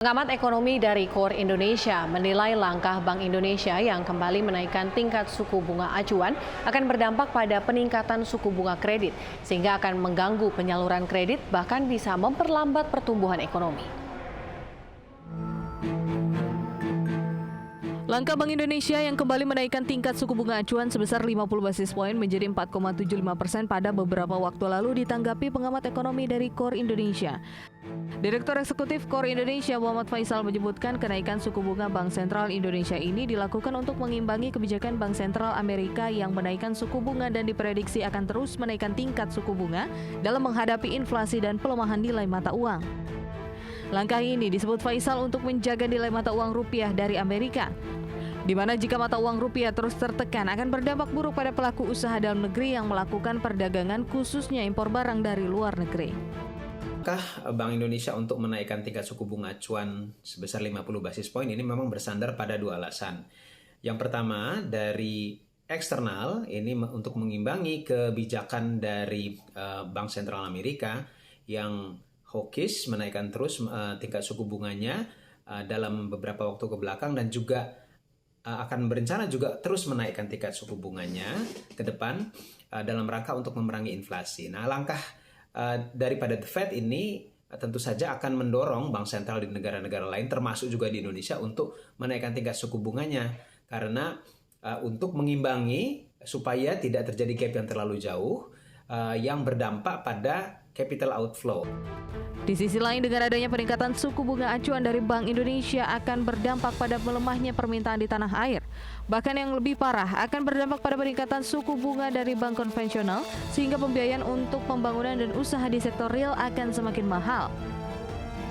Pengamat ekonomi dari KOR Indonesia menilai langkah Bank Indonesia yang kembali menaikkan tingkat suku bunga acuan akan berdampak pada peningkatan suku bunga kredit, sehingga akan mengganggu penyaluran kredit bahkan bisa memperlambat pertumbuhan ekonomi. Langkah Bank Indonesia yang kembali menaikkan tingkat suku bunga acuan sebesar 50 basis poin menjadi 4,75% pada beberapa waktu lalu ditanggapi pengamat ekonomi dari KOR Indonesia. Direktur Eksekutif KOR Indonesia Muhammad Faisal menyebutkan kenaikan suku bunga Bank Sentral Indonesia ini dilakukan untuk mengimbangi kebijakan Bank Sentral Amerika yang menaikkan suku bunga dan diprediksi akan terus menaikkan tingkat suku bunga dalam menghadapi inflasi dan pelemahan nilai mata uang. Langkah ini disebut Faisal untuk menjaga nilai mata uang rupiah dari Amerika, di mana jika mata uang rupiah terus tertekan akan berdampak buruk pada pelaku usaha dalam negeri yang melakukan perdagangan khususnya impor barang dari luar negeri. Langkah Bank Indonesia untuk menaikkan tingkat suku bunga acuan sebesar 50 basis poin ini memang bersandar pada dua alasan. Yang pertama, dari eksternal ini untuk mengimbangi kebijakan dari Bank Sentral Amerika yang hawkish menaikkan terus tingkat suku bunganya dalam beberapa waktu kebelakang dan juga akan berencana juga terus menaikkan tingkat suku bunganya ke depan dalam rangka untuk memerangi inflasi. Nah, langkah daripada The Fed ini tentu saja akan mendorong bank sentral di negara-negara lain termasuk juga di Indonesia untuk menaikkan tingkat suku bunganya karena untuk mengimbangi supaya tidak terjadi gap yang terlalu jauh yang berdampak pada capital outflow. Di sisi lain, dengan adanya peningkatan suku bunga acuan dari Bank Indonesia akan berdampak pada melemahnya permintaan di tanah air. Bahkan yang lebih parah, akan berdampak pada peningkatan suku bunga dari bank konvensional sehingga pembiayaan untuk pembangunan dan usaha di sektor real akan semakin mahal.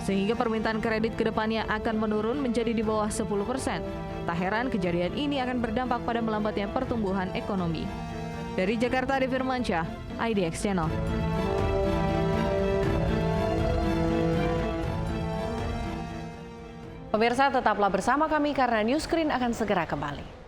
Sehingga permintaan kredit ke depannya akan menurun menjadi di bawah 10%. Tak heran kejadian ini akan berdampak pada melambatnya pertumbuhan ekonomi. Dari Jakarta, Adi Firmansyah, IDX Channel. Pemirsa, tetaplah bersama kami karena Newscreen akan segera kembali.